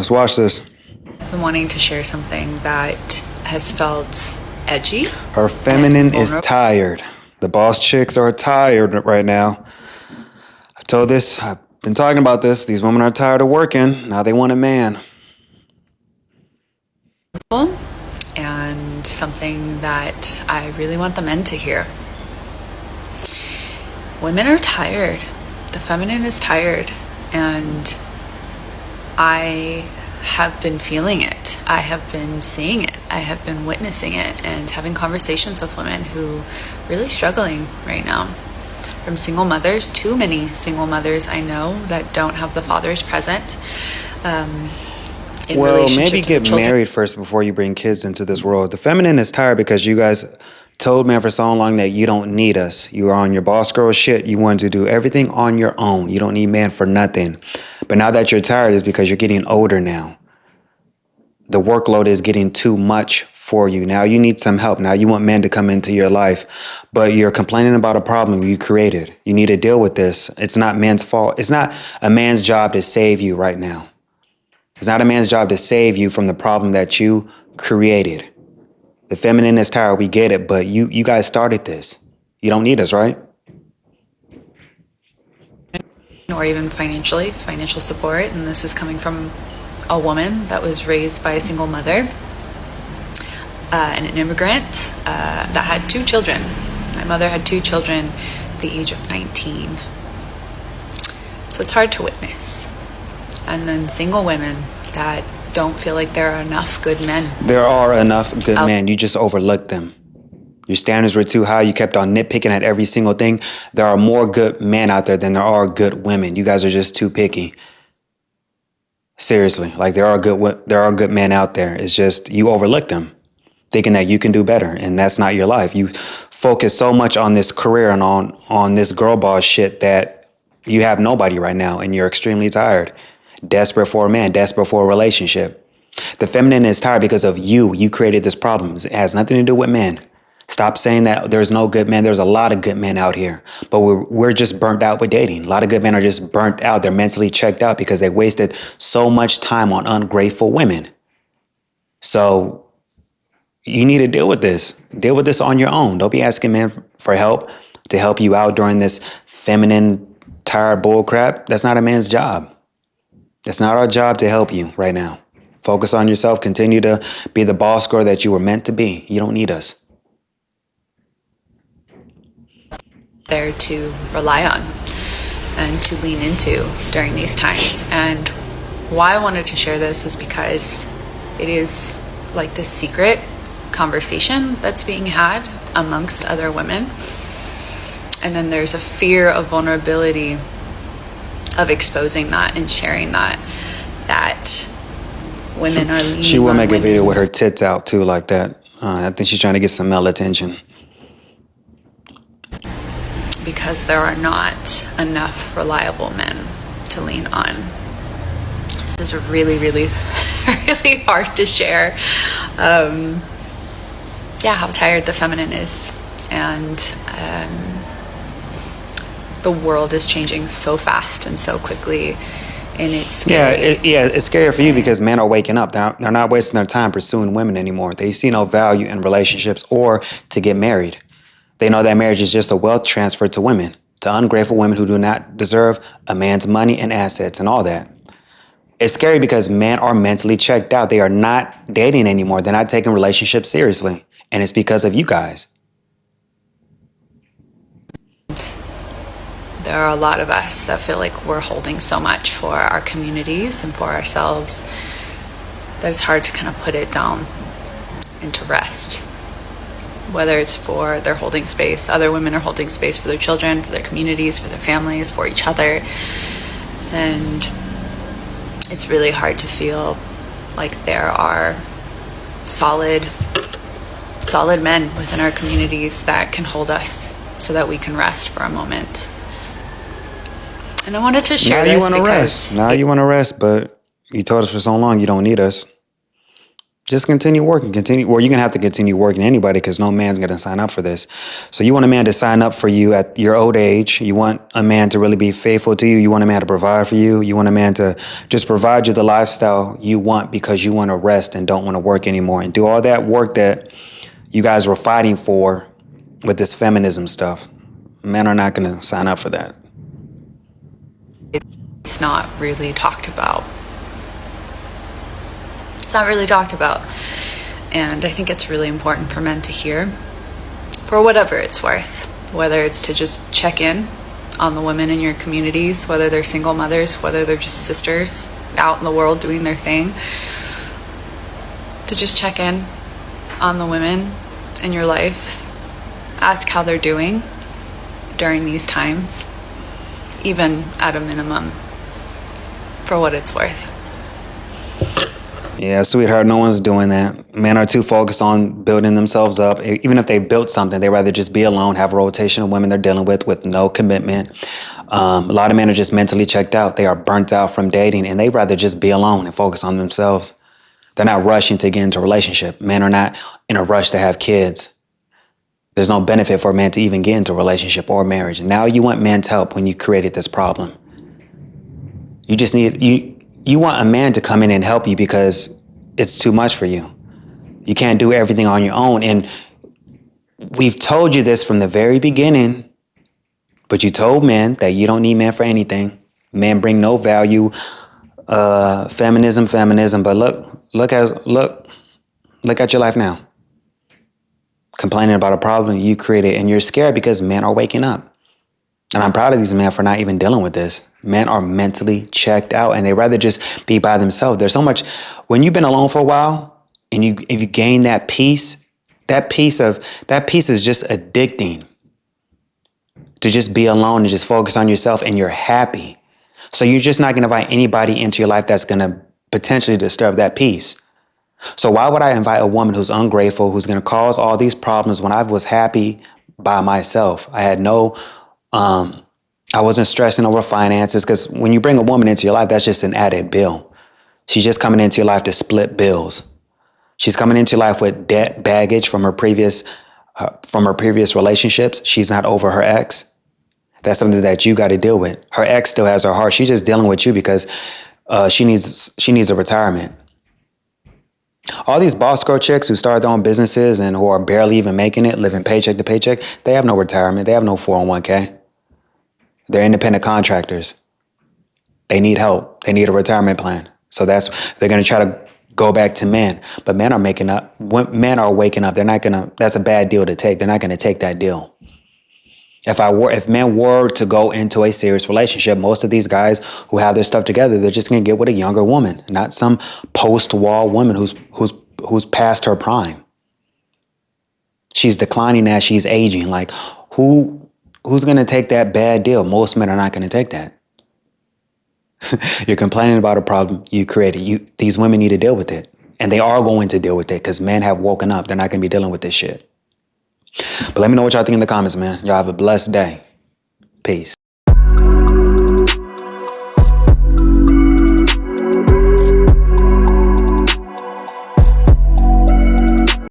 Let's watch this. I'm wanting to share something that has felt edgy. Her feminine is tired. The boss chicks are tired right now. I've been talking about this. These women are tired of working. Now they want a man. And something that I really want the men to hear. Women are tired. The feminine is tired. And I have been feeling it. I have been seeing it. I have been witnessing it and having conversations with women who are really struggling right now. From single mothers, too many single mothers I know that don't have the fathers present. Well, maybe get married first before you bring kids into this world. The feminine is tired because you guys told men for so long that you don't need us. You are on your boss girl shit. You want to do everything on your own. You don't need man for nothing. But now that you're tired is because you're getting older now. The workload is getting too much for you. Now you need some help. Now you want men to come into your life, but you're complaining about a problem you created. You need to deal with this. It's not men's fault. It's not a man's job to save you right now. It's not a man's job to save you from the problem that you created. The feminine is tired. We get it, but you guys started this. You don't need us, right? Or even financial support. And this is coming from a woman that was raised by a single mother and an immigrant that had 2 children. My mother had 2 children at the age of 19. So it's hard to witness. And then single women that don't feel like there are enough good men. There are enough good men. You just overlooked them. Your standards were too high. You kept on nitpicking at every single thing. There are more good men out there than there are good women. You guys are just too picky. Seriously, like there are good men out there. It's just you overlook them, thinking that you can do better, and that's not your life. You focus so much on this career and on this girl boss shit that you have nobody right now, and you're extremely tired, desperate for a man, desperate for a relationship. The feminine is tired because of you. You created this problem. It has nothing to do with men. Stop saying that there's no good men. There's a lot of good men out here, but we're just burnt out with dating. A lot of good men are just burnt out. They're mentally checked out because they wasted so much time on ungrateful women. So you need to deal with this. Deal with this on your own. Don't be asking men for help to help you out during this feminine, tired bull crap. That's not a man's job. That's not our job to help you right now. Focus on yourself. Continue to be the boss girl that you were meant to be. You don't need us. There to rely on and to lean into during these times. And why I wanted to share this is because it is like this secret conversation that's being had amongst other women. And then there's a fear of vulnerability of exposing that and sharing that women are leaning She will on make a women. video with her tits out too like that. I think she's trying to get some male attention. Because there are not enough reliable men to lean on. This is really, really, really hard to share. How tired the feminine is. And the world is changing so fast and so quickly. And it's scary. It's scary for you because men are waking up. They're not wasting their time pursuing women anymore. They see no value in relationships or to get married. They know that marriage is just a wealth transfer to women, to ungrateful women who do not deserve a man's money and assets and all that. It's scary because men are mentally checked out. They are not dating anymore. They're not taking relationships seriously. And it's because of you guys. There are a lot of us that feel like we're holding so much for our communities and for ourselves that it's hard to kind of put it down and to rest. Whether it's for they're holding space, other women are holding space for their children, for their communities, for their families, for each other. And it's really hard to feel like there are solid men within our communities that can hold us so that we can rest for a moment. And I wanted to share this because... Now you want to rest, but you told us for so long you don't need us. Just continue working, well, you're going to have to continue working anybody because no man's going to sign up for this. So you want a man to sign up for you at your old age. You want a man to really be faithful to you. You want a man to provide for you. You want a man to just provide you the lifestyle you want because you want to rest and don't want to work anymore and do all that work that you guys were fighting for with this feminism stuff. Men are not going to sign up for that. It's not really talked about. It's not really talked about. And I think it's really important for men to hear, for whatever it's worth, whether it's to just check in on the women in your communities, whether they're single mothers, whether they're just sisters out in the world doing their thing, to just check in on the women in your life, ask how they're doing during these times, even at a minimum, for what it's worth. Yeah, sweetheart, no one's doing that. Men are too focused on building themselves up. Even if they built something, they rather just be alone, have a rotation of women they're dealing with no commitment. A lot of men are just mentally checked out. They are burnt out from dating, and they rather just be alone and focus on themselves. They're not rushing to get into a relationship. Men are not in a rush to have kids. There's no benefit for a man to even get into a relationship or marriage. Now you want men's help when you created this problem. You just need, you want a man to come in and help you because it's too much for you. You can't do everything on your own. And we've told you this from the very beginning, but you told men that you don't need men for anything. Men bring no value. Feminism. But look at your life now. Complaining about a problem you created, and you're scared because men are waking up. And I'm proud of these men for not even dealing with this. Men are mentally checked out and they rather just be by themselves. There's so much, when you've been alone for a while and if you gain that peace is just addicting. To just be alone and just focus on yourself, and you're happy. So you're just not going to invite anybody into your life that's going to potentially disturb that peace. So why would I invite a woman who's ungrateful, who's going to cause all these problems when I was happy by myself? I had I wasn't stressing over finances, because when you bring a woman into your life, that's just an added bill. She's just coming into your life to split bills. She's coming into your life with debt baggage from her previous relationships. She's not over her ex. That's something that you got to deal with. Her ex still has her heart. She's just dealing with you because she needs a retirement. All these boss girl chicks who start their own businesses and who are barely even making it, living paycheck to paycheck, they have no retirement. They have no 401k. They're independent contractors. They need help. They need a retirement plan. So they're going to try to go back to men. But men are waking up. That's a bad deal to take. They're not going to take that deal. If men were to go into a serious relationship, most of these guys who have their stuff together, they're just going to get with a younger woman, not some post-wall woman who's past her prime. She's declining as she's aging. Like, who's going to take that bad deal? Most men are not going to take that. You're complaining about a problem you created. These women need to deal with it. And they are going to deal with it because men have woken up. They're not going to be dealing with this shit. But let me know what y'all think in the comments, man. Y'all have a blessed day. Peace.